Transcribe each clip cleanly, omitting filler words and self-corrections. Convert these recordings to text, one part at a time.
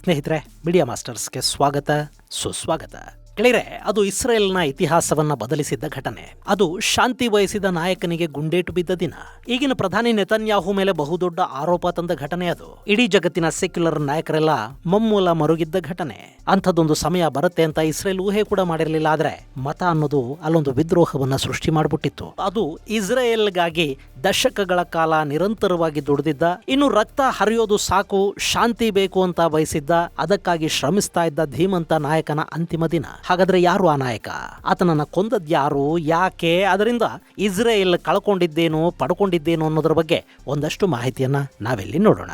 ಸ್ನೇಹಿತರೆ, ಮೀಡಿಯಾ ಮಾಸ್ಟರ್ಸ್ಗೆ ಸ್ವಾಗತ, ಸುಸ್ವಾಗತ. ಗೆಳೆಯರೆ, ಅದು ಇಸ್ರೇಲ್ನ ಇತಿಹಾಸವನ್ನ ಬದಲಿಸಿದ್ದ ಘಟನೆ. ಅದು ಶಾಂತಿ ಬಯಸಿದ ನಾಯಕನಿಗೆ ಗುಂಡೇಟು ಬಿದ್ದ ದಿನ. ಈಗಿನ ಪ್ರಧಾನಿ ನೆತನ್ಯಾಹು ಮೇಲೆ ಬಹುದೊಡ್ಡ ಆರೋಪ ತಂದ ಘಟನೆ ಅದು. ಇಡೀ ಜಗತ್ತಿನ ಸೆಕ್ಯುಲರ್ ನಾಯಕರೆಲ್ಲ ಮಮ್ಮೂಲ ಮರುಗಿದ್ದ ಘಟನೆ. ಅಂಥದ್ದೊಂದು ಸಮಯ ಬರುತ್ತೆ ಅಂತ ಇಸ್ರೇಲ್ ಊಹೆ ಕೂಡ ಮಾಡಿರಲಿಲ್ಲ. ಆದ್ರೆ ಮತ ಅನ್ನೋದು ಅಲ್ಲೊಂದು ವಿದ್ರೋಹವನ್ನ ಸೃಷ್ಟಿ ಮಾಡಿಬಿಟ್ಟಿತ್ತು. ಅದು ಇಸ್ರೇಲ್ಗಾಗಿ ದಶಕಗಳ ಕಾಲ ನಿರಂತರವಾಗಿ ದುಡಿದಿದ್ದ, ಇನ್ನು ರಕ್ತ ಹರಿಯೋದು ಸಾಕು, ಶಾಂತಿ ಬೇಕು ಅಂತ ಬಯಸಿದ್ದ, ಅದಕ್ಕಾಗಿ ಶ್ರಮಿಸ್ತಾ ಇದ್ದ ಧೀಮಂತ ನಾಯಕನ ಅಂತಿಮ ದಿನ. ಹಾಗಾದ್ರೆ ಯಾರು ಆ ನಾಯಕ? ಆತನನ್ನ ಕೊಂದದ್ಯಾರು? ಯಾಕೆ? ಅದರಿಂದ ಇಸ್ರೇಲ್ ಕಳ್ಕೊಂಡಿದ್ದೇನು, ಪಡ್ಕೊಂಡಿದ್ದೇನು ಅನ್ನೋದ್ರ ಬಗ್ಗೆ ಒಂದಷ್ಟು ಮಾಹಿತಿಯನ್ನ ನಾವೆಲ್ಲಿ ನೋಡೋಣ.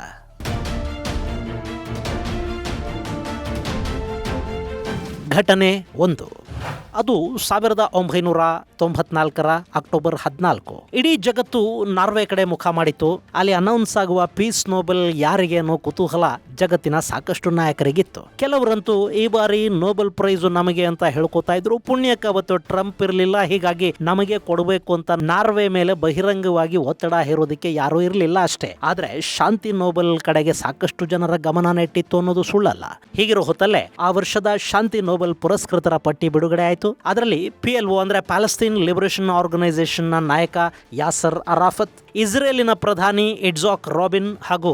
ಘಟನೆ 1. ಅದು 1994 ಅಕ್ಟೋಬರ್ 14. ಇಡೀ ಜಗತ್ತು ನಾರ್ವೆ ಕಡೆ ಮುಖ ಮಾಡಿತ್ತು. ಅಲ್ಲಿ ಅನೌನ್ಸ್ ಆಗುವ ಪೀಸ್ ನೋಬೆಲ್ ಯಾರಿಗೆ ಅನ್ನೋ ಕುತೂಹಲ ಜಗತ್ತಿನ ಸಾಕಷ್ಟು ನಾಯಕರಿಗಿತ್ತು. ಕೆಲವರಂತೂ ಈ ಬಾರಿ ನೋಬೆಲ್ ಪ್ರೈಸ್ ನಮಗೆ ಅಂತ ಹೇಳ್ಕೊತಾ ಇದ್ರು. ಪುಣ್ಯಕ್ಕೆ ಅವತ್ತು ಟ್ರಂಪ್ ಇರಲಿಲ್ಲ, ಹೀಗಾಗಿ ನಮಗೆ ಕೊಡಬೇಕು ಅಂತ ನಾರ್ವೆ ಮೇಲೆ ಬಹಿರಂಗವಾಗಿ ಒತ್ತಡ ಹೇರೋದಕ್ಕೆ ಯಾರೂ ಇರಲಿಲ್ಲ ಅಷ್ಟೇ. ಆದ್ರೆ ಶಾಂತಿ ನೋಬೆಲ್ ಕಡೆಗೆ ಸಾಕಷ್ಟು ಜನರ ಗಮನ ನೆಟ್ಟಿತ್ತು ಅನ್ನೋದು ಸುಳ್ಳಲ್ಲ. ಹೀಗಿರೋ ಹೊತ್ತಲ್ಲೇ ಆ ವರ್ಷದ ಶಾಂತಿ ನೋಬೆಲ್ ಪುರಸ್ಕೃತರ ಪಟ್ಟಿ ಬಿಡುಗಡೆ ಆಯಿತು. ಅದರಲ್ಲಿ PLO ಅಂದ್ರೆ ಪ್ಯಾಲೆಸ್ತೈನ್ ಲಿಬರೇಷನ್ ಆರ್ಗನೈಸೇಷನ್ ನ ನಾಯಕ ಯಾಸರ್ ಅರಾಫತ್, ಇಸ್ರೇಲಿನ ಪ್ರಧಾನಿ ಇಟ್ಜಾಕ್ ರಾಬಿನ್ ಹಾಗೂ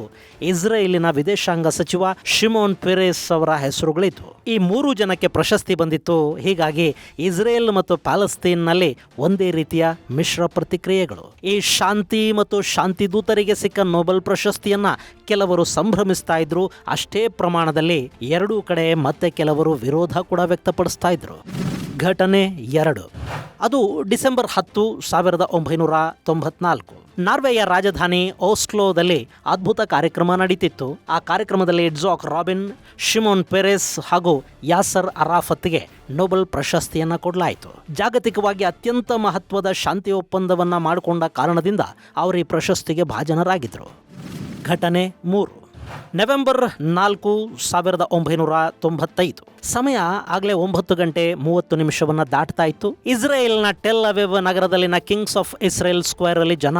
ಇಸ್ರೇಲಿನ ವಿದೇಶಾಂಗ ಸಚಿವ ಶಿಮೋನ್ ಪೆರೇಸ್ ಅವರ ಹೆಸರುಗಳಿತ್ತು. ಈ 3 ಜನಕ್ಕೆ ಪ್ರಶಸ್ತಿ ಬಂದಿತ್ತು. ಹೀಗಾಗಿ ಇಸ್ರೇಲ್ ಮತ್ತು ಪ್ಯಾಲೆಸ್ತೈನ್ನಲ್ಲಿ ಒಂದೇ ರೀತಿಯ ಮಿಶ್ರ ಪ್ರತಿಕ್ರಿಯೆಗಳು. ಈ ಶಾಂತಿ ಮತ್ತು ಶಾಂತಿ ದೂತರಿಗೆ ಸಿಕ್ಕ ನೊಬೆಲ್ ಪ್ರಶಸ್ತಿಯನ್ನ ಕೆಲವರು ಸಂಭ್ರಮಿಸ್ತಾ ಇದ್ರು. ಅಷ್ಟೇ ಪ್ರಮಾಣದಲ್ಲಿ ಎರಡೂ ಕಡೆ ಮತ್ತೆ ಕೆಲವರು ವಿರೋಧ ಕೂಡ ವ್ಯಕ್ತಪಡಿಸ್ತಾ ಇದ್ರು. ಘಟನೆ 2. ಅದು ಡಿಸೆಂಬರ್ 10, 1994. ನಾರ್ವೆಯ ರಾಜಧಾನಿ ಓಸ್ಲೋದಲ್ಲಿ ಅದ್ಭುತ ಕಾರ್ಯಕ್ರಮ ನಡೀತಿತ್ತು. ಆ ಕಾರ್ಯಕ್ರಮದಲ್ಲಿ ಇಟ್ಜಾಕ್ ರಾಬಿನ್, ಶಿಮೋನ್ ಪೆರೇಸ್ ಹಾಗೂ ಯಾಸರ್ ಅರಾಫತ್ಗೆ ನೊಬೆಲ್ ಪ್ರಶಸ್ತಿಯನ್ನ ಕೊಡಲಾಯಿತು. ಜಾಗತಿಕವಾಗಿ ಅತ್ಯಂತ ಮಹತ್ವದ ಶಾಂತಿ ಒಪ್ಪಂದವನ್ನ ಮಾಡಿಕೊಂಡ ಕಾರಣದಿಂದ ಅವರು ಈ ಪ್ರಶಸ್ತಿಗೆ ಭಾಜನರಾಗಿದ್ದರು. ಘಟನೆ 3. ನವೆಂಬರ್ 4, 1995. ಸಮಯ ಆಗಲೇ 9:30 ದಾಟ್ತಾ ಇತ್ತು. ಇಸ್ರೇಲ್ನ ಟೆಲ್ ಅವಿವ್ ನಗರದಲ್ಲಿನ ಕಿಂಗ್ಸ್ ಆಫ್ ಇಸ್ರೇಲ್ ಸ್ಕ್ವೇರ್ ಅಲ್ಲಿ ಜನ.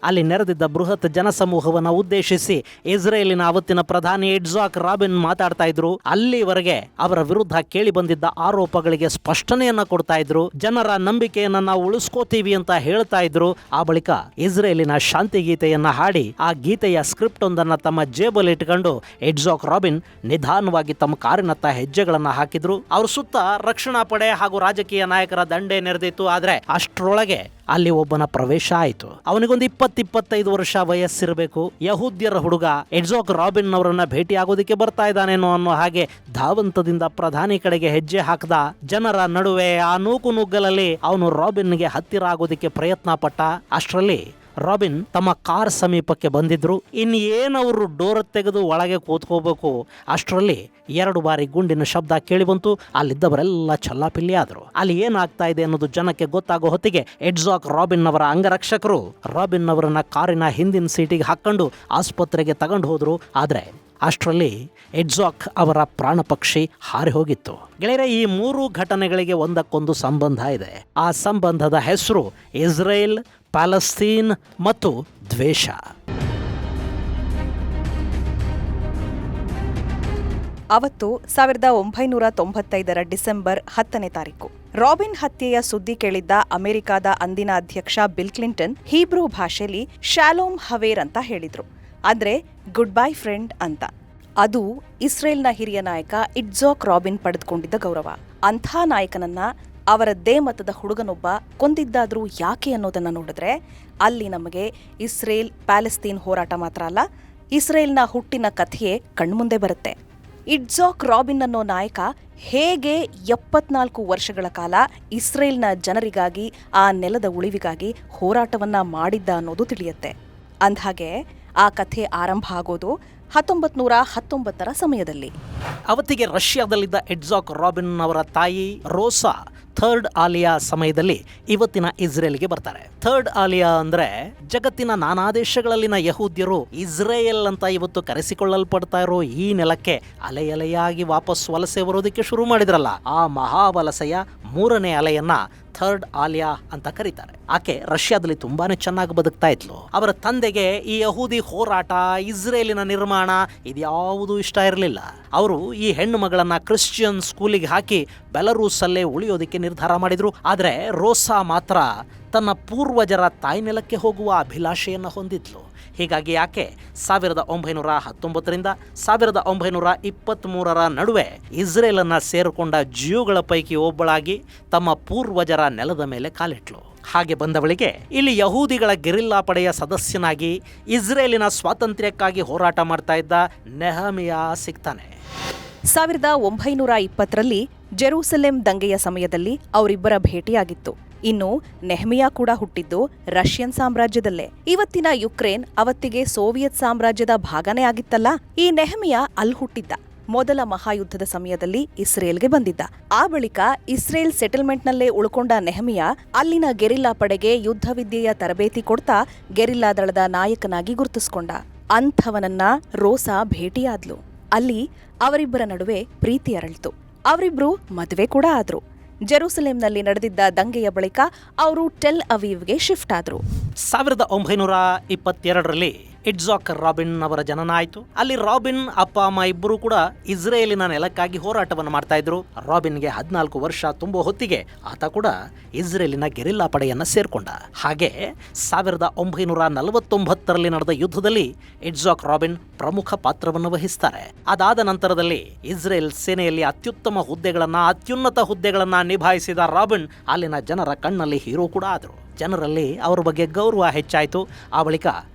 ಅಲ್ಲಿ ನೆರೆದಿದ್ದ ಬೃಹತ್ ಜನಸಮೂಹವನ್ನು ಉದ್ದೇಶಿಸಿ ಇಸ್ರೇಲಿನ ಅವತ್ತಿನ ಪ್ರಧಾನಿ ಇಟ್ಜಾಕ್ ರಾಬಿನ್ ಮಾತಾಡ್ತಾ ಇದ್ರು. ಅಲ್ಲಿವರೆಗೆ ಅವರ ವಿರುದ್ಧ ಕೇಳಿ ಬಂದಿದ್ದ ಆರೋಪಗಳಿಗೆ ಸ್ಪಷ್ಟನೆಯನ್ನ ಕೊಡ್ತಾ ಇದ್ರು. ಜನರ ನಂಬಿಕೆಯನ್ನ ನಾವು ಉಳಿಸ್ಕೋತೀವಿ ಅಂತ ಹೇಳ್ತಾ ಇದ್ರು. ಆ ಬಳಿಕ ಇಸ್ರೇಲಿನ ಶಾಂತಿ ಗೀತೆಯನ್ನ ಹಾಡಿ ಆ ಗೀತೆಯ ಸ್ಕ್ರಿಪ್ಟ್ ಒಂದನ್ನ ತಮ್ಮ ಜೇಬಲ್ಲಿ ಇಟ್ಕೊಂಡು ಇಟ್ಜಾಕ್ ರಾಬಿನ್ ನಿಧಾನವಾಗಿ ತಮ್ಮ ಕಾರಿನತ್ತ ಹೆಜ್ಜೆಗಳನ್ನ ಹಾಕಿದ್ರು. ಅವ್ರ ಸುತ್ತ ರಕ್ಷಣಾ ಪಡೆ ಹಾಗೂ ರಾಜಕೀಯ ನಾಯಕರ ದಂಡೆ ನೆರೆದಿತ್ತು. ಆದ್ರೆ ಅಷ್ಟರೊಳಗೆ ಅಲ್ಲಿ ಒಬ್ಬನ ಪ್ರವೇಶ ಆಯಿತು. ಅವನಿಗೊಂದು 20-25 ವರ್ಷ ವಯಸ್ಸಿರಬೇಕು. ಯಹೂದ್ಯರ ಹುಡುಗ ಇಟ್ಜಾಕ್ ರಾಬಿನ್ ಅವರನ್ನ ಭೇಟಿ ಆಗೋದಿಕ್ಕೆ ಬರ್ತಾ ಇದ್ದಾನೇನೋ ಅನ್ನೋ ಹಾಗೆ ಧಾವಂತದಿಂದ ಪ್ರಧಾನಿ ಕಡೆಗೆ ಹೆಜ್ಜೆ ಹಾಕದ. ಜನರ ನಡುವೆ ಆ ನೂಕುನುಗ್ಗಲಲ್ಲಿ ಅವನು ರಾಬಿನ್ಗೆ ಹತ್ತಿರ ಆಗೋದಿಕ್ಕೆ ಪ್ರಯತ್ನ ಪಟ್ಟ. ಅಷ್ಟರಲ್ಲಿ ರಾಬಿನ್ ತಮ್ಮ ಕಾರ್ ಸಮೀಪಕ್ಕೆ ಬಂದಿದ್ರು. ಇನ್ನೇನವರು ಡೋರ್ ತೆಗೆದು ಒಳಗೆ ಕೂತ್ಕೋಬೇಕು, ಅಷ್ಟರಲ್ಲಿ 2 ಬಾರಿ ಗುಂಡಿನ ಶಬ್ದ ಕೇಳಿ ಬಂತು. ಅಲ್ಲಿದ್ದವರೆಲ್ಲ ಚಲ್ಲಾಪಿಲ್ಲಿ ಆದರು. ಅಲ್ಲಿ ಏನಾಗ್ತಾ ಇದೆ ಅನ್ನೋದು ಜನಕ್ಕೆ ಗೊತ್ತಾಗೋ ಹೊತ್ತಿಗೆ ಇಟ್ಜಾಕ್ ರಾಬಿನ್ ಅವರ ಅಂಗರಕ್ಷಕರು ರಾಬಿನ್ ಅವರನ್ನ ಕಾರಿನ ಹಿಂದಿನ ಸೀಟಿಗೆ ಹಾಕೊಂಡು ಆಸ್ಪತ್ರೆಗೆ ತಗೊಂಡು ಹೋದ್ರು. ಆದ್ರೆ ಅಷ್ಟರಲ್ಲಿ ಇಟ್ಜಾಕ್ ಅವರ ಪ್ರಾಣ ಪಕ್ಷಿ ಹಾರಿ ಹೋಗಿತ್ತು. ಗೆಳೆಯರೆ, ಈ 3 ಘಟನೆಗಳಿಗೆ ಒಂದಕ್ಕೊಂದು ಸಂಬಂಧ ಇದೆ. ಆ ಸಂಬಂಧದ ಹೆಸರು ಇಸ್ರೇಲ್, ಪ್ಯಾಲೆಸ್ತೈನ್ ಮತ್ತು ದ್ವೇಷ. ಅವತ್ತು 1995 ಡಿಸೆಂಬರ್ 10 ರಾಬಿನ್ ಹತ್ಯೆಯ ಸುದ್ದಿ ಕೇಳಿದ್ದ ಅಮೆರಿಕಾದ ಅಂದಿನ ಅಧ್ಯಕ್ಷ ಬಿಲ್ ಕ್ಲಿಂಟನ್ ಹೀಬ್ರೂ ಭಾಷೆಯಲ್ಲಿ ಶಾಲೋಮ್ ಹವೇರ್ ಅಂತ ಹೇಳಿದ್ರು. ಅಂದ್ರೆ ಗುಡ್ ಬೈ ಫ್ರೆಂಡ್ ಅಂತ. ಅದು ಇಸ್ರೇಲ್ನ ಹಿರಿಯ ನಾಯಕ ಇಟ್ಜಾಕ್ ರಾಬಿನ್ ಪಡೆದುಕೊಂಡಿದ್ದ ಗೌರವ. ಅಂಥ ನಾಯಕನನ್ನ ಅವರದ್ದೇ ಮತದ ಹುಡುಗನೊಬ್ಬ ಕೊಂದಿದ್ದಾದ್ರೂ ಯಾಕೆ ಅನ್ನೋದನ್ನ ನೋಡಿದ್ರೆ ಅಲ್ಲಿ ನಮಗೆ ಇಸ್ರೇಲ್ ಪ್ಯಾಲೆಸ್ತೈನ್ ಹೋರಾಟ ಮಾತ್ರ ಅಲ್ಲ, ಇಸ್ರೇಲ್ನ ಹುಟ್ಟಿನ ಕಥೆಯೇ ಕಣ್ಮುಂದೆ ಬರುತ್ತೆ. ಇಟ್ಜಾಕ್ ರಾಬಿನ್ ಅನ್ನೋ ನಾಯಕ ಹೇಗೆ 74 ವರ್ಷಗಳ ಕಾಲ ಇಸ್ರೇಲ್ನ ಜನರಿಗಾಗಿ, ಆ ನೆಲದ ಉಳಿವಿಗಾಗಿ ಹೋರಾಟವನ್ನ ಮಾಡಿದ್ದ ಅನ್ನೋದು ತಿಳಿಯುತ್ತೆ. ಅಂದ್ಹಾಗೆ ಆ ಕಥೆ ಆರಂಭ ಆಗೋದು 1919 ಸಮಯದಲ್ಲಿ. ಅವತ್ತಿಗೆ ರಷ್ಯಾದಲ್ಲಿದ್ದ ಇಟ್ಜಾಕ್ ರಾಬಿನ್ ಅವರ ತಾಯಿ ರೋಸಾ ಥರ್ಡ್ ಆಲಿಯಾ ಸಮಯದಲ್ಲಿ ಇವತ್ತಿನ ಇಸ್ರೇಲ್ಗೆ ಬರ್ತಾರೆ. ಥರ್ಡ್ ಆಲಿಯಾ ಅಂದ್ರೆ ಜಗತ್ತಿನ ನಾನಾ ದೇಶಗಳಲ್ಲಿನ ಯಹೂದ್ಯರು ಇಸ್ರೇಲ್ ಅಂತ ಇವತ್ತು ಕರೆಸಿಕೊಳ್ಳಲ್ಪಡ್ತಾ ಇರೋ ಈ ನೆಲಕ್ಕೆ ಅಲೆಯಾಗಿ ವಾಪಸ್ ವಲಸೆ ಬರೋದಕ್ಕೆ ಶುರು ಮಾಡಿದ್ರಲ್ಲ, ಆ ಮಹಾವಲಸೆಯ 3ನೇ ಅಲೆಯನ್ನ ಥರ್ಡ್ ಆಲಿಯಾ ಅಂತ ಕರೀತಾರೆ. ಆಕೆ ರಷ್ಯಾದಲ್ಲಿ ತುಂಬಾನೇ ಚೆನ್ನಾಗಿ ಬದುಕ್ತಾ ಇದ್ಲು. ಅವರ ತಂದೆಗೆ ಈ ಯಹೂದಿ ಹೋರಾಟ, ಇಸ್ರೇಲಿನ ನಿರ್ಮಾಣ ಇದ್ಯಾವುದೂ ಇಷ್ಟ ಇರಲಿಲ್ಲ. ಅವರು ಈ ಹೆಣ್ಣು ಮಗಳನ್ನ ಕ್ರಿಶ್ಚಿಯನ್ ಸ್ಕೂಲಿಗೆ ಹಾಕಿ ಬೆಲರೂಸಲ್ಲೇ ಉಳಿಯೋದಕ್ಕೆ ನಿರ್ಧಾರ ಮಾಡಿದ್ರು. ಆದರೆ ರೋಸಾ ಮಾತ್ರ ತನ್ನ ಪೂರ್ವಜರ ತಾಯ್ನೆಲಕ್ಕೆ ಹೋಗುವ ಅಭಿಲಾಷೆಯನ್ನು ಹೊಂದಿದ್ಲು. ಹೀಗಾಗಿ ಆಕೆ 1919ರಿಂದ 1923 ನಡುವೆ ಇಸ್ರೇಲನ್ನು ಸೇರಿಕೊಂಡ ಜ್ಯೂಗಳ ಪೈಕಿ ಒಬ್ಬಳಾಗಿ ತಮ್ಮ ಪೂರ್ವಜರ ನೆಲದ ಮೇಲೆ ಕಾಲಿಟ್ಲು. ಹಾಗೆ ಬಂದವಳಿಗೆ ಇಲ್ಲಿ ಯಹೂದಿಗಳ ಗೆರಿಲ್ಲಾ ಪಡೆಯ ಸದಸ್ಯನಾಗಿ ಇಸ್ರೇಲಿನ ಸ್ವಾತಂತ್ರ್ಯಕ್ಕಾಗಿ ಹೋರಾಟ ಮಾಡ್ತಾ ಇದ್ದ ನೆಹಮಿಯಾ ಸಿಗ್ತಾನೆ. 1920ರಲ್ಲಿ ಜೆರೂಸಲೆಂ ದಂಗೆಯ ಸಮಯದಲ್ಲಿ ಅವರಿಬ್ಬರ ಭೇಟಿಯಾಗಿತ್ತು. ಇನ್ನು ನೆಹಮಿಯಾ ಕೂಡ ಹುಟ್ಟಿದ್ದು ರಷ್ಯನ್ ಸಾಮ್ರಾಜ್ಯದಲ್ಲೇ. ಇವತ್ತಿನ ಯುಕ್ರೇನ್ ಅವತ್ತಿಗೆ ಸೋವಿಯತ್ ಸಾಮ್ರಾಜ್ಯದ ಭಾಗನೇ ಆಗಿತ್ತಲ್ಲ. ಈ ನೆಹಮಿಯಾ ಅಲ್ಲಿ ಹುಟ್ಟಿದ್ದ. ಮೊದಲ ಮಹಾಯುದ್ಧದ ಸಮಯದಲ್ಲಿ ಇಸ್ರೇಲ್ಗೆ ಬಂದಿದ್ದ. ಆ ಬಳಿಕ ಇಸ್ರೇಲ್ ಸೆಟಲ್ಮೆಂಟ್ನಲ್ಲೇ ಉಳ್ಕೊಂಡ ನೆಹಮಿಯಾ ಅಲ್ಲಿನ ಗೆರಿಲ್ಲಾ ಪಡೆಗೆ ಯುದ್ಧ ವಿದ್ಯೆಯ ತರಬೇತಿ ಕೊಡ್ತಾ ಗೆರಿಲ್ಲಾ ದಳದ ನಾಯಕನಾಗಿ ಗುರುತಿಸ್ಕೊಂಡ. ಅಂಥವನನ್ನ ರೋಸಾ ಭೇಟಿಯಾದ್ಲು. ಅಲ್ಲಿ ಅವರಿಬ್ಬರ ನಡುವೆ ಪ್ರೀತಿ ಅರಳಿತು. ಅವರಿಬ್ರು ಮದುವೆ ಕೂಡ ಆದ್ರು. ಜೆರೂಸಲೆಂನಲ್ಲಿ ನಡೆದಿದ್ದ ದಂಗೆಯ ಬಳಿಕ ಅವರು ಟೆಲ್ ಅವೀವ್ಗೆ ಶಿಫ್ಟ್ ಆದ್ರು. 1922ರಲ್ಲಿ ಇಟ್ಜಾಕ್ ರಾಬಿನ್ ಅವರ ಜನನ ಆಯಿತು. ಅಲ್ಲಿ ರಾಬಿನ್ ಅಪ್ಪ ಅಮ್ಮ ಇಬ್ಬರು ಕೂಡ ಇಸ್ರೇಲಿನ ನೆಲಕ್ಕಾಗಿ ಹೋರಾಟವನ್ನು ಮಾಡ್ತಾ ಇದ್ರು. ರಾಬಿನ್ಗೆ 14 ವರ್ಷ ತುಂಬೋ ಹೊತ್ತಿಗೆ ಆತ ಕೂಡ ಇಸ್ರೇಲಿನ ಗೆರಿಲ್ಲಾ ಪಡೆಯನ್ನ ಸೇರ್ಕೊಂಡ. ಹಾಗೆ 1949ರಲ್ಲಿ ನಡೆದ ಯುದ್ಧದಲ್ಲಿ ಇಟ್ಜಾಕ್ ರಾಬಿನ್ ಪ್ರಮುಖ ಪಾತ್ರವನ್ನು ವಹಿಸ್ತಾರೆ. ಅದಾದ ನಂತರದಲ್ಲಿ ಇಸ್ರೇಲ್ ಸೇನೆಯಲ್ಲಿ ಅತ್ಯುನ್ನತ ಹುದ್ದೆಗಳನ್ನ ನಿಭಾಯಿಸಿದ ರಾಬಿನ್ ಅಲ್ಲಿನ ಜನರ ಕಣ್ಣಲ್ಲಿ ಹೀರೋ ಕೂಡ ಆದರು. ಜನರಲ್ಲಿ ಅವರ ಬಗ್ಗೆ ಗೌರವ ಹೆಚ್ಚಾಯಿತು. ಆ ಬಳಿಕ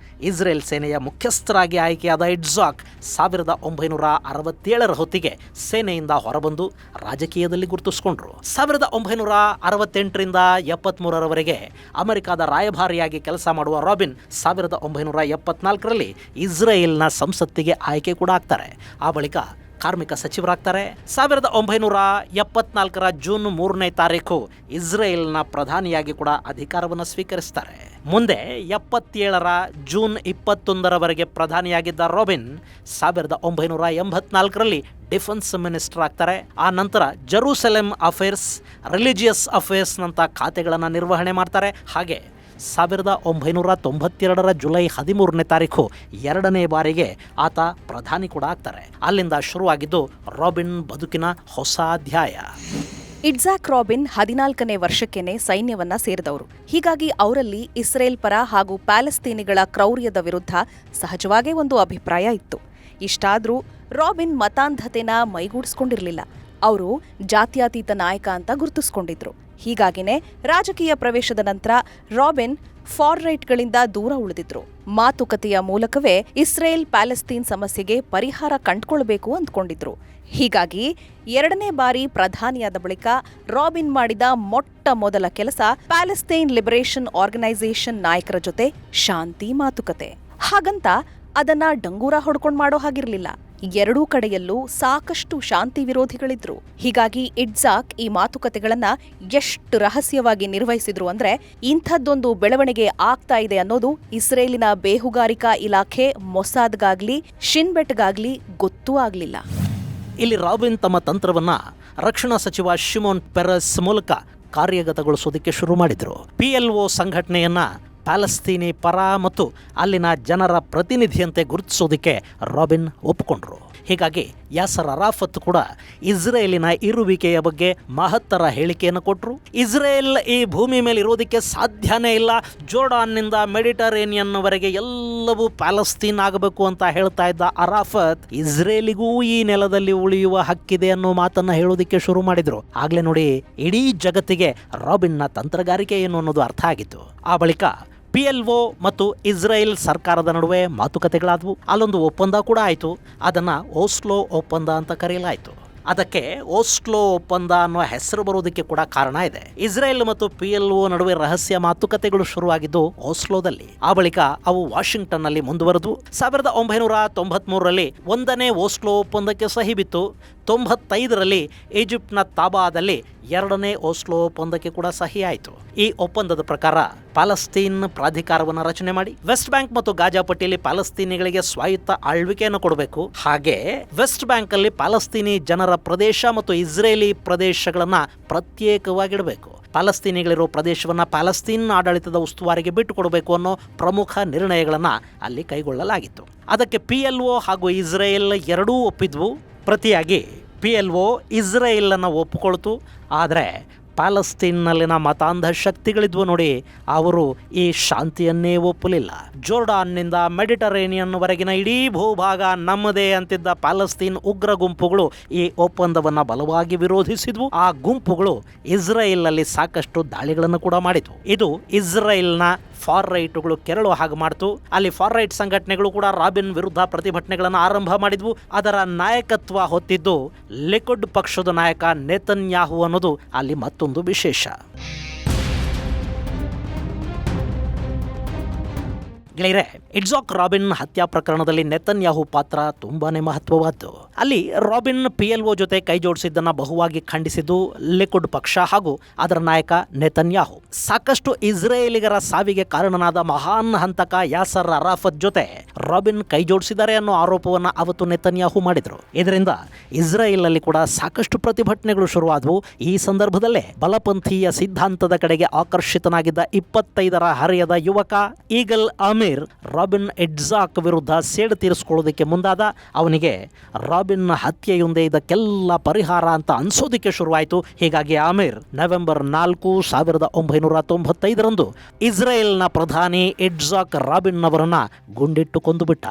ಇಸ್ರೇಲ್ ಸೇನೆಯ ಮುಖ್ಯಸ್ಥರಾಗಿ ಆಯ್ಕೆಯಾದ ಇಟ್ಜಾಕ್ 1967ರ ಹೊತ್ತಿಗೆ ಸೇನೆಯಿಂದ ಹೊರಬಂದು ರಾಜಕೀಯದಲ್ಲಿ ಗುರುತಿಸಿಕೊಂಡ್ರು. 1968ರಿಂದ 73ರವರೆಗೆ ಅಮೆರಿಕದ ರಾಯಭಾರಿಯಾಗಿ ಕೆಲಸ ಮಾಡುವ ರಾಬಿನ್ 1974ರಲ್ಲಿ ಇಸ್ರೇಲ್ನ ಸಂಸತ್ತಿಗೆ ಆಯ್ಕೆ ಕೂಡ ಆಗ್ತಾರೆ. ಆ ಬಳಿಕ ಕಾರ್ಮಿಕ ಸಚಿವರಾಗ್ತಾರೆ. 1974ರ ಜೂನ್ 3ನೇ ತಾರೀಕು ಇಸ್ರೇಲ್ನ ಪ್ರಧಾನಿಯಾಗಿ ಕೂಡ ಅಧಿಕಾರವನ್ನು ಸ್ವೀಕರಿಸ್ತಾರೆ. ಮುಂದೆ 77ರ ಜೂನ್ 21ರವರೆಗೆ ಪ್ರಧಾನಿಯಾಗಿದ್ದ ರಾಬಿನ್ 1984ರಲ್ಲಿ ಡಿಫೆನ್ಸ್ ಮಿನಿಸ್ಟರ್ ಆಗ್ತಾರೆ. ಆ ನಂತರ ಜೆರೂಸಲೆಂ ಅಫೇರ್ಸ್, ರಿಲಿಜಿಯಸ್ ಅಫೇರ್ಸ್ನಂಥ ಖಾತೆಗಳನ್ನು ನಿರ್ವಹಣೆ ಮಾಡ್ತಾರೆ. ಹಾಗೆ 1992ರ ಜುಲೈ 13ನೇ ತಾರೀಕು 2ನೇ ಬಾರಿಗೆ ಆತ ಪ್ರಧಾನಿ ಕೂಡ ಆಗ್ತಾರೆ. ಅಲ್ಲಿಂದ ಶುರುವಾಗಿದ್ದು ರಾಬಿನ್ ಬದುಕಿನ ಹೊಸ ಅಧ್ಯಾಯ. ಇಟ್ಜಾಕ್ ರಾಬಿನ್ 14ನೇ ವರ್ಷಕ್ಕೇನೆ ಸೈನ್ಯವನ್ನ ಸೇರಿದವರು. ಹೀಗಾಗಿ ಅವರಲ್ಲಿ ಇಸ್ರೇಲ್ ಪರ ಹಾಗೂ ಪ್ಯಾಲೆಸ್ತೀನಿಗಳ ಕ್ರೌರ್ಯದ ವಿರುದ್ಧ ಸಹಜವಾಗೇ ಒಂದು ಅಭಿಪ್ರಾಯ ಇತ್ತು. ಇಷ್ಟಾದ್ರೂ ರಾಬಿನ್ ಮತಾಂಧತೆನ ಮೈಗೂಡಿಸ್ಕೊಂಡಿರಲಿಲ್ಲ. ಅವರು ಜಾತ್ಯತೀತ ನಾಯಕ ಅಂತ ಗುರುತಿಸ್ಕೊಂಡಿದ್ರು. ಹೀಗಾಗಿನೇ ರಾಜಕೀಯ ಪ್ರವೇಶದ ನಂತರ ರಾಬಿನ್ ಫಾರ್ ರೈಟ್ಗಳಿಂದ ದೂರ ಉಳಿದಿದ್ರು. ಮಾತುಕತೆಯ ಮೂಲಕವೇ ಇಸ್ರೇಲ್ ಪ್ಯಾಲೆಸ್ತೀನ್ ಸಮಸ್ಯೆಗೆ ಪರಿಹಾರ ಕಂಡುಕೊಳ್ಬೇಕು ಅಂದ್ಕೊಂಡಿದ್ರು. ಹೀಗಾಗಿ 2ನೇ ಬಾರಿ ಪ್ರಧಾನಿಯಾದ ಬಳಿಕ ರಾಬಿನ್ ಮಾಡಿದ ಮೊಟ್ಟ ಮೊದಲ ಕೆಲಸ ಪ್ಯಾಲೆಸ್ತೈನ್ ಲಿಬರೇಷನ್ ಆರ್ಗನೈಸೇಷನ್ ನಾಯಕರ ಜೊತೆ ಶಾಂತಿ ಮಾತುಕತೆ. ಹಾಗಂತ ಅದನ್ನ ಡಂಗೂರ ಹೊಡ್ಕೊಂಡು ಮಾಡೋ ಹಾಗಿರ್ಲಿಲ್ಲ. ಎರಡೂ ಕಡೆಯಲ್ಲೂ ಸಾಕಷ್ಟು ಶಾಂತಿ ವಿರೋಧಿಗಳಿದ್ರು. ಹೀಗಾಗಿ ಇಟ್ಜಾಕ್ ಈ ಮಾತುಕತೆಗಳನ್ನ ಎಷ್ಟು ರಹಸ್ಯವಾಗಿ ನಿರ್ವಹಿಸಿದ್ರು ಅಂದ್ರೆ ಇಂಥದ್ದೊಂದು ಬೆಳವಣಿಗೆ ಆಗ್ತಾ ಇದೆ ಅನ್ನೋದು ಇಸ್ರೇಲಿನ ಬೇಹುಗಾರಿಕಾ ಇಲಾಖೆ ಮೊಸಾದ್ಗಾಗ್ಲಿ ಶಿನ್ಬೆಟ್ಗಾಗ್ಲಿ ಗೊತ್ತೂ ಆಗ್ಲಿಲ್ಲ. ಇಲ್ಲಿ ರಾಬಿನ್ ತಮ್ಮ ತಂತ್ರವನ್ನ ರಕ್ಷಣಾ ಸಚಿವ ಶಿಮೋನ್ ಪೆರೆಸ್ ಮೂಲಕ ಕಾರ್ಯಗತಗೊಳಿಸೋದಕ್ಕೆ ಶುರು ಮಾಡಿದ್ರು. PLO ಸಂಘಟನೆಯನ್ನ ಪ್ಯಾಲೆಸ್ತೀನಿ ಪರ ಮತ್ತು ಅಲ್ಲಿನ ಜನರ ಪ್ರತಿನಿಧಿಯಂತೆ ಗುರುತಿಸೋದಕ್ಕೆ ರಾಬಿನ್ ಒಪ್ಪಿಕೊಂಡ್ರು. ಹೀಗಾಗಿ ಯಾಸರ್ ಅರಾಫತ್ ಕೂಡ ಇಸ್ರೇಲಿನ ಇರುವಿಕೆಯ ಬಗ್ಗೆ ಮಹತ್ತರ ಹೇಳಿಕೆಯನ್ನು ಕೊಟ್ಟರು. ಇಸ್ರೇಲ್ ಈ ಭೂಮಿ ಮೇಲೆ ಇರೋದಕ್ಕೆ ಸಾಧ್ಯನೇ ಇಲ್ಲ, ಜೋರ್ಡಾನ್ನಿಂದ ಮೆಡಿಟರೇನಿಯನ್ವರೆಗೆ ಎಲ್ಲವೂ ಪ್ಯಾಲೆಸ್ತೀನ್ ಆಗಬೇಕು ಅಂತ ಹೇಳ್ತಾ ಇದ್ದ ಅರಾಫತ್ ಇಸ್ರೇಲಿಗೂ ಈ ನೆಲದಲ್ಲಿ ಉಳಿಯುವ ಹಕ್ಕಿದೆ ಅನ್ನೋ ಮಾತನ್ನ ಹೇಳೋದಕ್ಕೆ ಶುರು ಮಾಡಿದ್ರು. ಆಗ್ಲೇ ನೋಡಿ ಇಡೀ ಜಗತ್ತಿಗೆ ರಾಬಿನ್ನ ತಂತ್ರಗಾರಿಕೆ ಏನು ಅನ್ನೋದು ಅರ್ಥ ಆಗಿತ್ತು. ಆ ಬಳಿಕ PLO ಮತ್ತು ಇಸ್ರೇಲ್ ಸರ್ಕಾರದ ನಡುವೆ ಮಾತುಕತೆಗಳಾದವು. ಅಲ್ಲೊಂದು ಒಪ್ಪಂದ ಕೂಡ ಆಯಿತು. ಅದನ್ನು ಓಸ್ಲೋ ಒಪ್ಪಂದ ಅಂತ ಕರೆಯಲಾಯಿತು. ಅದಕ್ಕೆ ಓಸ್ಲೋ ಒಪ್ಪಂದ ಅನ್ನೋ ಹೆಸರು ಬರೋದಕ್ಕೆ ಕೂಡ ಕಾರಣ ಇದೆ. ಇಸ್ರೇಲ್ ಮತ್ತು PLO ನಡುವೆ ರಹಸ್ಯ ಮಾತುಕತೆಗಳು ಶುರುವಾಗಿದ್ದು ಓಸ್ಲೋದಲ್ಲಿ. ಆ ಬಳಿಕ ಅವು ವಾಷಿಂಗ್ಟನ್ನಲ್ಲಿ ಮುಂದುವರೆದು 1993ರಲ್ಲಿ 1ನೇ ಓಸ್ಲೋ ಒಪ್ಪಂದಕ್ಕೆ ಸಹಿ ಬಿತ್ತು. 95ರಲ್ಲಿ ಈಜಿಪ್ಟ್ನ ತಾಬಾದಲ್ಲಿ 2ನೇ ಓಸ್ಲೋ ಒಪ್ಪಂದಕ್ಕೆ ಕೂಡ ಸಹಿ ಆಯಿತು. ಈ ಒಪ್ಪಂದದ ಪ್ರಕಾರ ಪ್ಯಾಲೆಸ್ತೀನ್ ಪ್ರಾಧಿಕಾರವನ್ನು ರಚನೆ ಮಾಡಿ ವೆಸ್ಟ್ ಬ್ಯಾಂಕ್ ಮತ್ತು ಗಾಜಾ ಪಟ್ಟಿಯಲ್ಲಿ ಪ್ಯಾಲೆಸ್ತೀನಿಗಳಿಗೆ ಸ್ವಾಯತ್ತ ಆಳ್ವಿಕೆಯನ್ನು ಕೊಡಬೇಕು. ಹಾಗೆ ವೆಸ್ಟ್ ಬ್ಯಾಂಕ್ ಅಲ್ಲಿ ಪ್ಯಾಲೆಸ್ತೀನಿ ಜನರ ಪ್ರದೇಶ ಮತ್ತು ಇಸ್ರೇಲಿ ಪ್ರದೇಶಗಳನ್ನ ಪ್ರತ್ಯೇಕವಾಗಿಡಬೇಕು. ಪ್ಯಾಲೆಸ್ತೀನಿಗಳಿರೋ ಪ್ರದೇಶವನ್ನ ಪ್ಯಾಲೆಸ್ತೀನ್ ಆಡಳಿತದ ಉಸ್ತುವಾರಿಗೆ ಬಿಟ್ಟುಕೊಡಬೇಕು ಅನ್ನೋ ಪ್ರಮುಖ ನಿರ್ಣಯಗಳನ್ನ ಅಲ್ಲಿ ಕೈಗೊಳ್ಳಲಾಗಿತ್ತು. ಅದಕ್ಕೆ PLO ಹಾಗೂ ಇಸ್ರೇಲ್ ಎರಡೂ ಒಪ್ಪಿದ್ವು. ಪ್ರತಿಯಾಗಿ PLO ಇಸ್ರೇಲನ್ನು ಒಪ್ಪಿಕೊಳ್ತು. ಆದರೆ ಪ್ಯಾಲೆಸ್ತೈನ್ನಲ್ಲಿನ ಮತಾಂಧ ಶಕ್ತಿಗಳಿದ್ವು ನೋಡಿ, ಅವರು ಈ ಶಾಂತಿಯನ್ನೇ ಒಪ್ಪಲಿಲ್ಲ. ಜೋರ್ಡಾನ್ನಿಂದ ಮೆಡಿಟರೇನಿಯನ್ವರೆಗಿನ ಇಡೀ ಭೂಭಾಗ ನಮ್ಮದೇ ಅಂತಿದ್ದ ಪ್ಯಾಲೆಸ್ತೈನ್ ಉಗ್ರ ಗುಂಪುಗಳು ಈ ಒಪ್ಪಂದವನ್ನು ಬಲವಾಗಿ ವಿರೋಧಿಸಿದ್ವು. ಆ ಗುಂಪುಗಳು ಇಸ್ರೇಲ್ನಲ್ಲಿ ಸಾಕಷ್ಟು ದಾಳಿಗಳನ್ನು ಕೂಡ ಮಾಡಿದ್ವು. ಇದು ಇಸ್ರೇಲ್ನ ಫಾರ್ ರೈಟ್ಗಳು ಕೆರಳು ಹಾಗೆ ಮಾಡ್ತು. ಅಲ್ಲಿ ಫಾರ್ ರೈಟ್ ಸಂಘಟನೆಗಳು ಕೂಡ ರಾಬಿನ್ ವಿರುದ್ಧ ಪ್ರತಿಭಟನೆಗಳನ್ನು ಆರಂಭ ಮಾಡಿದ್ವು. ಅದರ ನಾಯಕತ್ವ ಹೊತ್ತಿದ್ದು ಲಿಕುಡ್ ಪಕ್ಷದ ನಾಯಕ ನೆತನ್ಯಾಹು ಅನ್ನೋದು ಅಲ್ಲಿ ಮತ್ತೊಂದು ವಿಶೇಷ. ಗೆಳೆಯರೆ, ಇಟ್ಜಾಕ್ ರಾಬಿನ್ ಹತ್ಯಾ ಪ್ರಕರಣದಲ್ಲಿ ನೆತನ್ಯಾಹು ಪಾತ್ರ ತುಂಬಾನೇ ಮಹತ್ವವಾದ್ದು. ಅಲ್ಲಿ ರಾಬಿನ್ PLO ಜೊತೆ ಕೈ ಜೋಡಿಸಿದ್ದನ್ನ ಬಹುವಾಗಿ ಖಂಡಿಸಿದ್ದು ಲಿಕುಡ್ ಪಕ್ಷ ಹಾಗೂ ಅದರ ನಾಯಕ ನೆತನ್ಯಾಹು. ಸಾಕಷ್ಟು ಇಸ್ರೇಲಿಗರ ಸಾವಿಗೆ ಕಾರಣನಾದ ಮಹಾನ್ ಹಂತಕ ಯಾಸರ್ ಅರಾಫತ್ ಜೊತೆ ರಾಬಿನ್ ಕೈ ಜೋಡಿಸಿದ್ದಾರೆ ಅನ್ನೋ ಆರೋಪವನ್ನು ಅವತ್ತು ನೆತನ್ಯಾಹು ಮಾಡಿದ್ರು. ಇದರಿಂದ ಇಸ್ರೇಲ್ನಲ್ಲಿ ಕೂಡ ಸಾಕಷ್ಟು ಪ್ರತಿಭಟನೆಗಳು ಶುರುವಾದವು. ಈ ಸಂದರ್ಭದಲ್ಲೇ ಬಲಪಂಥೀಯ ಸಿದ್ಧಾಂತದ ಕಡೆಗೆ ಆಕರ್ಷಿತನಾಗಿದ್ದ 25ರ ಹರೆಯದ ಯುವಕ ಈಗಲ್ ಆಮಿರ್ ರಾಬಿನ್ ಇಟ್ಜಾಕ್ ವಿರುದ್ಧ ಸೇಡು ತೀರಿಸಿಕೊಳ್ಳೋದಕ್ಕೆ ಮುಂದಾದ. ಅವನಿಗೆ ರಾಬಿನ್ ಹತ್ಯೆಯೊಂದೇ ಇದಕ್ಕೆಲ್ಲ ಪರಿಹಾರ ಅಂತ ಅನ್ಸೋದಿಕ್ಕೆ ಶುರುವಾಯಿತು. ಹೀಗಾಗಿ ಆಮಿರ್ ನವೆಂಬರ್ 4, 1995ರಂದು ಇಸ್ರೇಲ್ನ ಪ್ರಧಾನಿ ಇಟ್ಜಾಕ್ ರಾಬಿನ್ ಅವರನ್ನ ಗುಂಡಿಟ್ಟು ಕೊಂದುಬಿಟ್ಟ.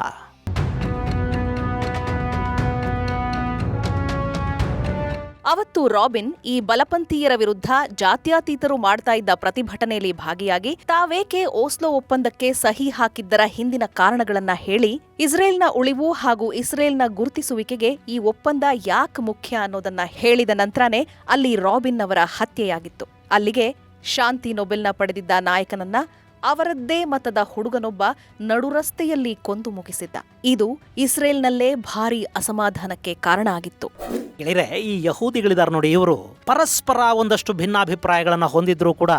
ಅವತ್ತು ರಾಬಿನ್ ಈ ಬಲಪಂಥೀಯರ ವಿರುದ್ಧ ಜಾತ್ಯತೀತರು ಮಾಡ್ತಾ ಇದ್ದ ಪ್ರತಿಭಟನೆಯಲ್ಲಿ ಭಾಗಿಯಾಗಿ ತಾವೇಕೆ ಓಸ್ಲೋ ಒಪ್ಪಂದಕ್ಕೆ ಸಹಿ ಹಾಕಿದ್ದರ ಹಿಂದಿನ ಕಾರಣಗಳನ್ನ ಹೇಳಿ ಇಸ್ರೇಲ್ನ ಉಳಿವು ಹಾಗೂ ಇಸ್ರೇಲ್ನ ಗುರುತಿಸುವಿಕೆಗೆ ಈ ಒಪ್ಪಂದ ಯಾಕೆ ಮುಖ್ಯ ಅನ್ನೋದನ್ನ ಹೇಳಿದ ನಂತರನೇ ಅಲ್ಲಿ ರಾಬಿನ್ ಅವರ ಹತ್ಯೆಯಾಗಿತ್ತು. ಅಲ್ಲಿಗೆ ಶಾಂತಿ ನೊಬೆಲ್ನ ಪಡೆದಿದ್ದ ನಾಯಕನನ್ನ ಅವರದ್ದೇ ಮತದ ಹುಡುಗನೊಬ್ಬ ನಡುರಸ್ತೆಯಲ್ಲಿ ಕೊಂದು ಮುಗಿಸಿದ್ದ. ಇದು ಇಸ್ರೇಲ್ನಲ್ಲೇ ಭಾರೀ ಅಸಮಾಧಾನಕ್ಕೆ ಕಾರಣ ಆಗಿತ್ತು. ಗೆಳೆಯರೆ, ಈ ಯಹೂದಿಗಳಿದಾರ ನೋಡಿ, ಇವರು ಪರಸ್ಪರ ಒಂದಷ್ಟು ಭಿನ್ನಾಭಿಪ್ರಾಯಗಳನ್ನು ಹೊಂದಿದ್ರೂ ಕೂಡ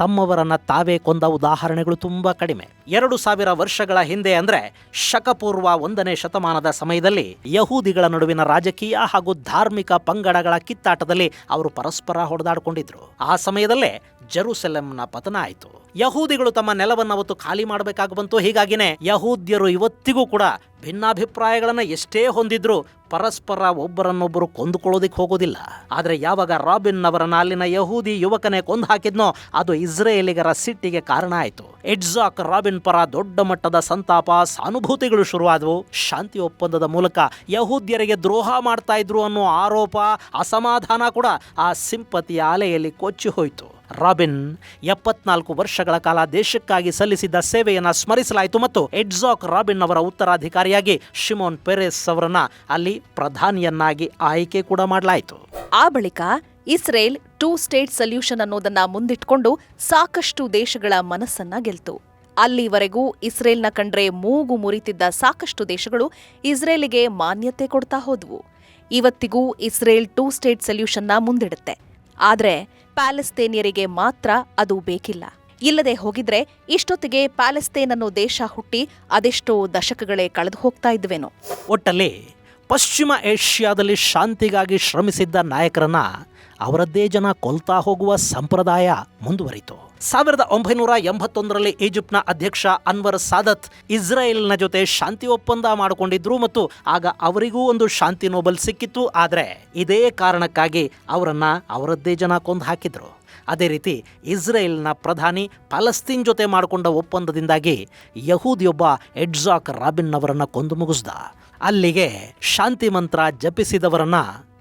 ತಮ್ಮವರನ್ನ ತಾವೇ ಕೊಂದ ಉದಾಹರಣೆಗಳು ತುಂಬಾ ಕಡಿಮೆ. 2000 ವರ್ಷಗಳ ಹಿಂದೆ ಅಂದ್ರೆ ಶಕಪೂರ್ವ 1ನೇ ಶತಮಾನದ ಸಮಯದಲ್ಲಿ ಯಹೂದಿಗಳ ನಡುವಿನ ರಾಜಕೀಯ ಹಾಗೂ ಧಾರ್ಮಿಕ ಪಂಗಡಗಳ ಕಿತ್ತಾಟದಲ್ಲಿ ಅವರು ಪರಸ್ಪರ ಹೊಡೆದಾಡಿಕೊಂಡಿದ್ರು. ಆ ಸಮಯದಲ್ಲೇ ಜೆರುಸಲೆಂನ ಪತನ ಆಯಿತು. ಯಹೂದಿಗಳು ತಮ್ಮ ನೆಲವನ್ನು ಅವತ್ತು ಖಾಲಿ ಮಾಡಬೇಕಾಗಿ ಬಂತು. ಹೀಗಾಗಿನೇ ಯಹೂದ್ಯರು ಇವತ್ತಿಗೂ ಕೂಡ ಭಿನ್ನಾಭಿಪ್ರಾಯಗಳನ್ನು ಎಷ್ಟೇ ಹೊಂದಿದ್ರು ಪರಸ್ಪರ ಒಬ್ಬರನ್ನೊಬ್ಬರು ಕೊಂದುಕೊಳ್ಳೋದಿಕ್ಕೆ ಹೋಗೋದಿಲ್ಲ. ಆದರೆ ಯಾವಾಗ ರಾಬಿನ್ ಅವರನ್ನ ಅಲ್ಲಿನ ಯಹೂದಿ ಯುವಕನೇ ಕೊಂದು ಹಾಕಿದ್ನೋ ಅದು ಇಸ್ರೇಲಿಗರ ಸಿಟ್ಟಿಗೆ ಕಾರಣ ಆಯಿತು. ಇಟ್ಜಾಕ್ ರಾಬಿನ್ ಪರ ದೊಡ್ಡ ಮಟ್ಟದ ಸಂತಾಪ, ಸಾನುಭೂತಿಗಳು ಶುರುವಾದವು. ಶಾಂತಿ ಒಪ್ಪಂದದ ಮೂಲಕ ಯಹೂದ್ಯರಿಗೆ ದ್ರೋಹ ಮಾಡ್ತಾ ಇದ್ರು ಅನ್ನೋ ಆರೋಪ, ಅಸಮಾಧಾನ ಕೂಡ ಆ ಸಿಂಪತಿಯ ಅಲೆಯಲ್ಲಿ ಕೊಚ್ಚಿ ಹೋಯಿತು. ರಾಬಿನ್ 74 ವರ್ಷಗಳ ಕಾಲ ದೇಶಕ್ಕಾಗಿ ಸಲ್ಲಿಸಿದ್ದ ಸೇವೆಯನ್ನು ಸ್ಮರಿಸಲಾಯಿತು ಮತ್ತು ಇಟ್ಜಾಕ್ ರಾಬಿನ್ ಅವರ ಉತ್ತರಾಧಿಕಾರಿಯಾಗಿ ಶಿಮೋನ್ ಪೆರೆಸ್ ಅವರನ್ನ ಅಲ್ಲಿ ಪ್ರಧಾನಿಯನ್ನಾಗಿ ಆಯ್ಕೆ ಕೂಡ ಮಾಡಲಾಯಿತು. ಆ ಬಳಿಕ ಇಸ್ರೇಲ್ 2 ಸ್ಟೇಟ್ ಸೊಲ್ಯೂಷನ್ ಅನ್ನೋದನ್ನ ಮುಂದಿಟ್ಕೊಂಡು ಸಾಕಷ್ಟು ದೇಶಗಳ ಮನಸ್ಸನ್ನ ಗೆಲ್ತು. ಅಲ್ಲಿವರೆಗೂ ಇಸ್ರೇಲ್ನ ಕಂಡ್ರೆ ಮೂಗು ಮುರಿತಿದ್ದ ಸಾಕಷ್ಟು ದೇಶಗಳು ಇಸ್ರೇಲಿಗೆ ಮಾನ್ಯತೆ ಕೊಡ್ತಾ ಹೋದ್ವು. ಇವತ್ತಿಗೂ ಇಸ್ರೇಲ್ 2 ಸ್ಟೇಟ್ ಸೊಲ್ಯೂಷನ್ನ ಮುಂದಿಡುತ್ತೆ. ಆದ್ರೆ ಪ್ಯಾಲೆಸ್ತೇನಿಯರಿಗೆ ಮಾತ್ರ ಅದು ಬೇಕಿಲ್ಲ. ಇಲ್ಲದೆ ಹೋಗಿದ್ರೆ ಇಷ್ಟೊತ್ತಿಗೆ ಪ್ಯಾಲೆಸ್ತೇನ್ ಅನ್ನೋ ದೇಶ ಹುಟ್ಟಿ ಅದೆಷ್ಟೋ ದಶಕಗಳೇ ಕಳೆದು ಹೋಗ್ತಾ ಇದ್ವೇನೋ. ಒಟ್ಟಲ್ಲಿ ಪಶ್ಚಿಮ ಏಷ್ಯಾದಲ್ಲಿ ಶಾಂತಿಗಾಗಿ ಶ್ರಮಿಸಿದ್ದ ನಾಯಕರನ್ನ ಅವರದ್ದೇ ಜನ ಕೊಲ್ತಾ ಹೋಗುವ ಸಂಪ್ರದಾಯ ಮುಂದುವರಿತು. 1981ರಲ್ಲಿ ಈಜಿಪ್ಟ್ನ ಅಧ್ಯಕ್ಷ ಅನ್ವರ್ ಸಾದತ್ ಇಸ್ರೇಲ್ನ ಜೊತೆ ಶಾಂತಿ ಒಪ್ಪಂದ ಮಾಡಿಕೊಂಡಿದ್ರು ಮತ್ತು ಆಗ ಅವರಿಗೂ ಒಂದು ಶಾಂತಿ ನೋಬೆಲ್ ಸಿಕ್ಕಿತ್ತು. ಆದರೆ ಇದೇ ಕಾರಣಕ್ಕಾಗಿ ಅವರನ್ನ ಅವರದ್ದೇ ಜನ ಕೊಂದು ಹಾಕಿದ್ರು. ಅದೇ ರೀತಿ ಇಸ್ರೇಲ್ನ ಪ್ರಧಾನಿ ಪ್ಯಾಲೆಸ್ತೈನ್ ಜೊತೆ ಮಾಡಿಕೊಂಡ ಒಪ್ಪಂದದಿಂದಾಗಿ ಯಹೂದಿಯೊಬ್ಬ ಇಟ್ಜಾಕ್ ರಾಬಿನ್ ಅವರನ್ನ ಕೊಂದು ಮುಗಿಸ್ದ. ಅಲ್ಲಿಗೆ ಶಾಂತಿ ಮಂತ್ರ ಜಪಿಸಿದವರನ್ನ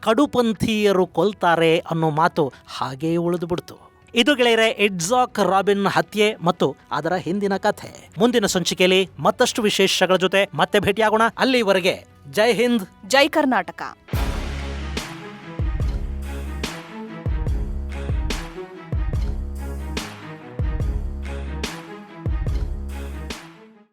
ಕಡುಪಂಥೀಯರು ಕೊಲ್ತಾರೆ ಅನ್ನೋ ಮಾತು ಹಾಗೇ ಉಳಿದು ಬಿಡ್ತು. ಇದು ಗೆಳೆಯರೆ ಇಟ್ಜಾಕ್ ರಾಬಿನ್ ಹತ್ಯೆ ಮತ್ತು ಅದರ ಹಿಂದಿನ ಕಥೆ. ಮುಂದಿನ ಸಂಚಿಕೆಯಲ್ಲಿ ಮತ್ತಷ್ಟು ವಿಶೇಷಗಳ ಜೊತೆ ಮತ್ತೆ ಭೇಟಿಯಾಗೋಣ. ಅಲ್ಲಿವರೆಗೆ ಜೈ ಹಿಂದ್, ಜೈ ಕರ್ನಾಟಕ.